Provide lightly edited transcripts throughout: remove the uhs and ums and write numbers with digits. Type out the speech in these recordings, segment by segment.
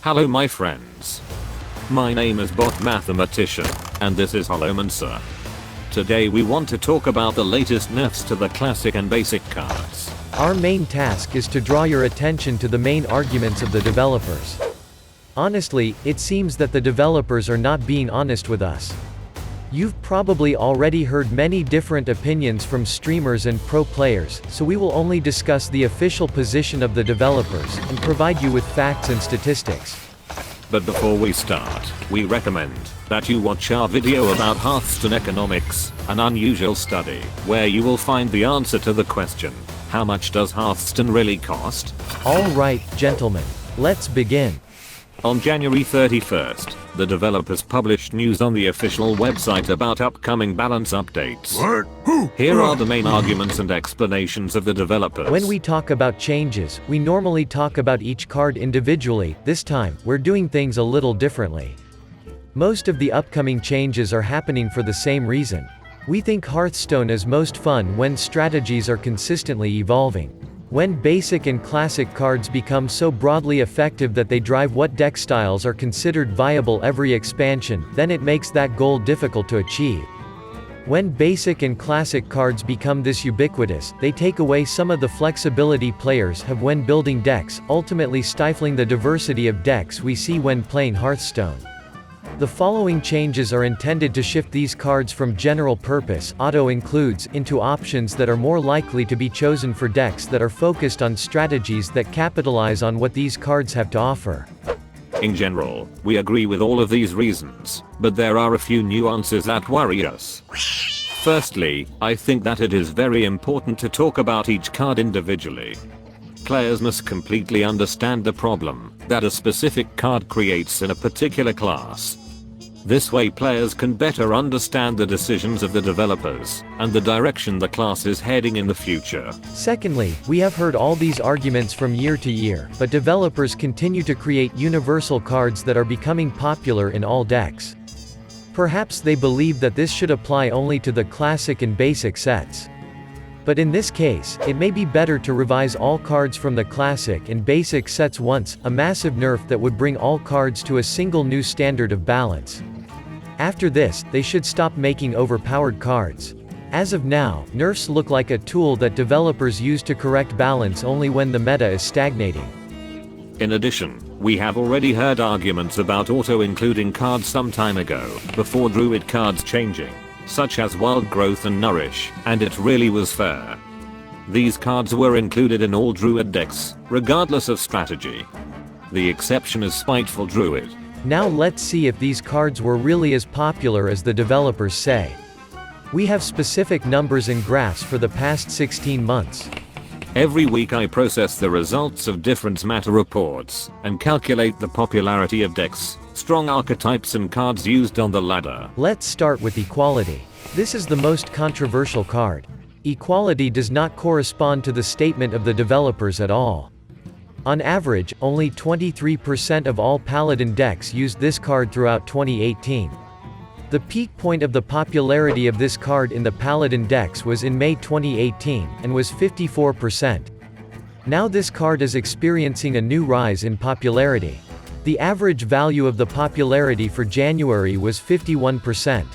Hello my friends. My name is Bot Mathematician, and this is Holomancer. Today we want to talk about the latest nerfs to the classic and basic cards. Our main task is to draw your attention to the main arguments of the developers. Honestly, it seems that the developers are not being honest with us. You've probably already heard many different opinions from streamers and pro players, so we will only discuss the official position of the developers, and provide you with facts and statistics. But before we start, we recommend that you watch our video about Hearthstone economics, an unusual study, where you will find the answer to the question, how much does Hearthstone really cost? Alright, gentlemen. Let's begin. On January 31st, the developers published news on the official website about upcoming balance updates. Here are the main arguments and explanations of the developers. When we talk about changes, we normally talk about each card individually. This time, we're doing things a little differently. Most of the upcoming changes are happening for the same reason. We think Hearthstone is most fun when strategies are consistently evolving. When basic and classic cards become so broadly effective that they drive what deck styles are considered viable every expansion, then it makes that goal difficult to achieve. When basic and classic cards become this ubiquitous, they take away some of the flexibility players have when building decks, ultimately stifling the diversity of decks we see when playing Hearthstone. The following changes are intended to shift these cards from general purpose auto includes into options that are more likely to be chosen for decks that are focused on strategies that capitalize on what these cards have to offer. In general, we agree with all of these reasons, but there are a few nuances that worry us. Firstly, I think that it is very important to talk about each card individually. Players must completely understand the problem that a specific card creates in a particular class. This way players can better understand the decisions of the developers, and the direction the class is heading in the future. Secondly, we have heard all these arguments from year to year, but developers continue to create universal cards that are becoming popular in all decks. Perhaps they believe that this should apply only to the classic and basic sets. But in this case, it may be better to revise all cards from the classic and basic sets once, a massive nerf that would bring all cards to a single new standard of balance. After this, they should stop making overpowered cards. As of now, nerfs look like a tool that developers use to correct balance only when the meta is stagnating. In addition, we have already heard arguments about auto-including cards some time ago, before Druid cards changing, such as Wild Growth and Nourish, and it really was fair. These cards were included in all Druid decks, regardless of strategy. The exception is Spiteful Druid. Now let's see if these cards were really as popular as the developers say. We have specific numbers and graphs for the past 16 months. Every week I process the results of different meta reports, and calculate the popularity of decks, strong archetypes and cards used on the ladder. Let's start with equality. This is the most controversial card. Equality does not correspond to the statement of the developers at all. On average, only 23% of all Paladin decks used this card throughout 2018. The peak point of the popularity of this card in the Paladin decks was in May 2018, and was 54%. Now this card is experiencing a new rise in popularity. The average value of the popularity for January was 51%.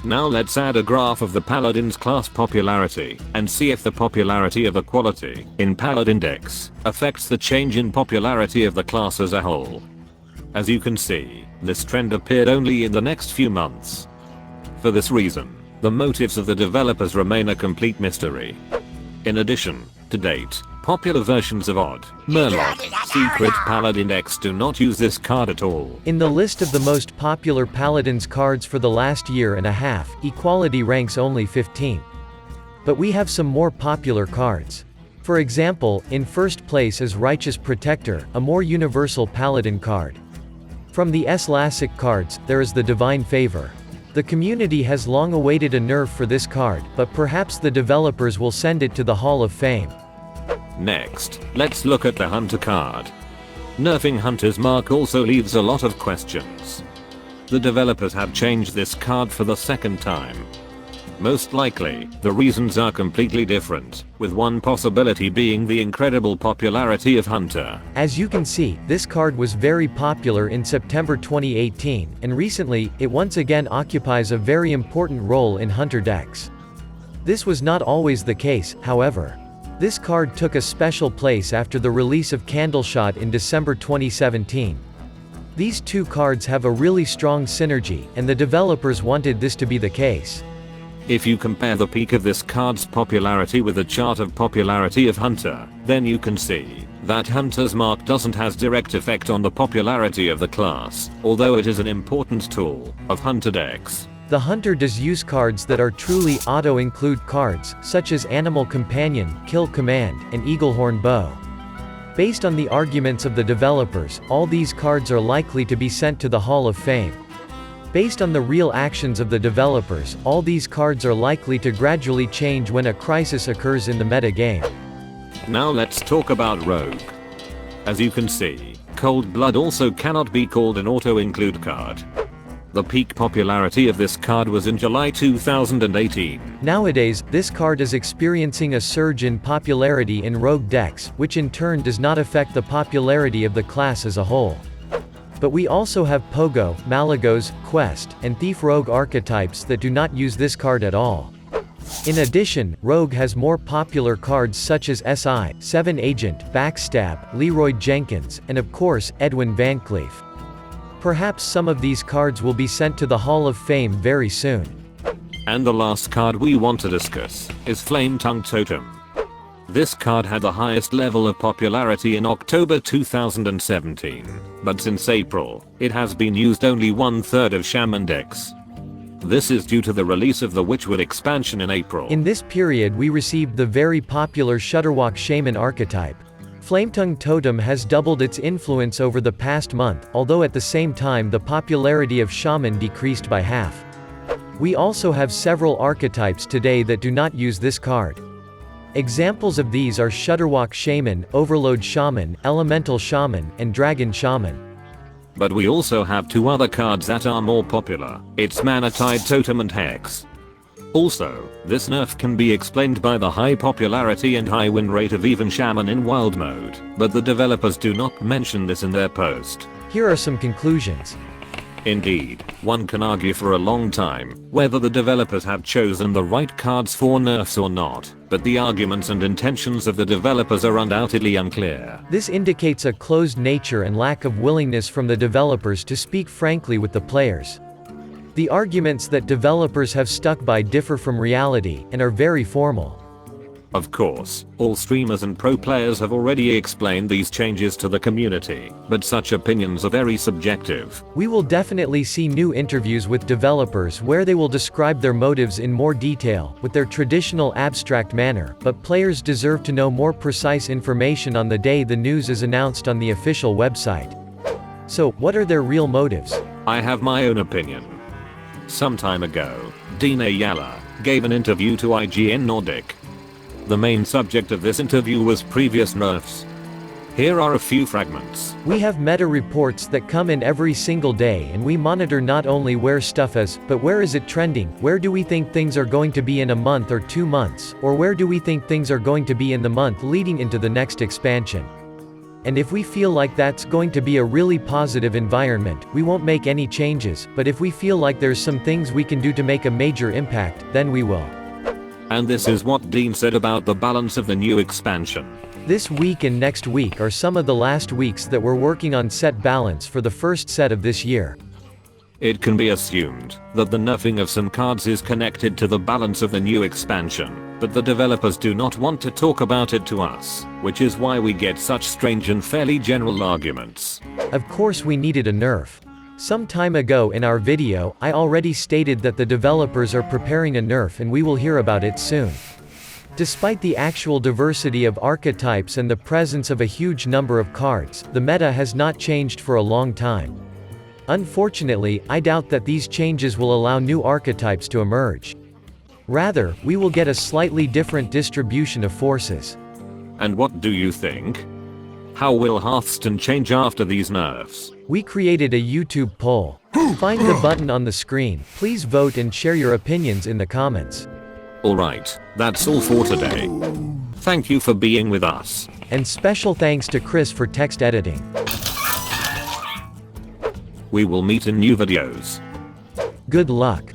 Now let's add a graph of the Paladin's class popularity, and see if the popularity of equality in Paladin decks affects the change in popularity of the class as a whole. As you can see, this trend appeared only in the next few months. For this reason, the motives of the developers remain a complete mystery. In addition, to date, popular versions of Odd, Murloc, Secret Paladin decks do not use this card at all. In the list of the most popular Paladins cards for the last year and a half, Equality ranks only 15th. But we have some more popular cards. For example, in first place is Righteous Protector, a more universal Paladin card. From the S-Lassic cards, there is the Divine Favor. The community has long awaited a nerf for this card, but perhaps the developers will send it to the Hall of Fame. Next, let's look at the Hunter card. Nerfing Hunter's mark also leaves a lot of questions. The developers have changed this card for the second time. Most likely, the reasons are completely different, with one possibility being the incredible popularity of Hunter. As you can see, this card was very popular in September 2018, and recently, it once again occupies a very important role in Hunter decks. This was not always the case, however. This card took a special place after the release of Candleshot in December 2017. These two cards have a really strong synergy, and the developers wanted this to be the case. If you compare the peak of this card's popularity with the chart of popularity of Hunter, then you can see that Hunter's mark doesn't has direct effect on the popularity of the class, although it is an important tool of Hunter decks. The Hunter does use cards that are truly auto-include cards, such as Animal Companion, Kill Command, and Eaglehorn Bow. Based on the arguments of the developers, all these cards are likely to be sent to the Hall of Fame. Based on the real actions of the developers, all these cards are likely to gradually change when a crisis occurs in the meta game. Now let's talk about Rogue. As you can see, Cold Blood also cannot be called an auto-include card. The peak popularity of this card was in July 2018. Nowadays, this card is experiencing a surge in popularity in Rogue decks, which in turn does not affect the popularity of the class as a whole. But we also have Pogo, Malagos, Quest, and Thief Rogue archetypes that do not use this card at all. In addition, Rogue has more popular cards such as SI, 7 Agent, Backstab, Leroy Jenkins, and of course, Edwin Van Cleef. Perhaps some of these cards will be sent to the Hall of Fame very soon. And the last card we want to discuss is Flame Tongue Totem. This card had the highest level of popularity in October 2017, but since April, it has been used only 1/3 of Shaman decks. This is due to the release of the Witchwood expansion in April. In this period we received the very popular Shutterwalk Shaman archetype. Flametongue Totem has doubled its influence over the past month, although at the same time the popularity of Shaman decreased by half. We also have several archetypes today that do not use this card. Examples of these are Shutterwalk Shaman, Overload Shaman, Elemental Shaman, and Dragon Shaman. But we also have two other cards that are more popular. It's Mana Tide Totem and Hex. Also, this nerf can be explained by the high popularity and high win rate of even Shaman in wild mode, but the developers do not mention this in their post. Here are some conclusions. Indeed, one can argue for a long time whether the developers have chosen the right cards for nerfs or not, but the arguments and intentions of the developers are undoubtedly unclear. This indicates a closed nature and lack of willingness from the developers to speak frankly with the players. The arguments that developers have stuck by differ from reality, and are very formal. Of course, all streamers and pro players have already explained these changes to the community, but such opinions are very subjective. We will definitely see new interviews with developers where they will describe their motives in more detail, with their traditional abstract manner, but players deserve to know more precise information on the day the news is announced on the official website. So, what are their real motives? I have my own opinion. Some time ago, Dina Yalla gave an interview to IGN Nordic. The main subject of this interview was previous nerfs. Here are a few fragments. We have meta reports that come in every single day, and we monitor not only where stuff is, but where is it trending, where do we think things are going to be in a month or 2 months, or where do we think things are going to be in the month leading into the next expansion. And if we feel like that's going to be a really positive environment, we won't make any changes, but if we feel like there's some things we can do to make a major impact, then we will. And this is what Dean said about the balance of the new expansion. This week and next week are some of the last weeks that we're working on set balance for the first set of this year. It can be assumed that the nerfing of some cards is connected to the balance of the new expansion, but the developers do not want to talk about it to us, which is why we get such strange and fairly general arguments. Of course we needed a nerf. Some time ago in our video, I already stated that the developers are preparing a nerf and we will hear about it soon. Despite the actual diversity of archetypes and the presence of a huge number of cards, the meta has not changed for a long time. Unfortunately, I doubt that these changes will allow new archetypes to emerge. Rather, we will get a slightly different distribution of forces. And what do you think? How will Hearthstone change after these nerfs? We created a YouTube poll. Find the button on the screen, please vote and share your opinions in the comments. Alright, that's all for today. Thank you for being with us. And special thanks to Chris for text editing. We will meet in new videos. Good luck.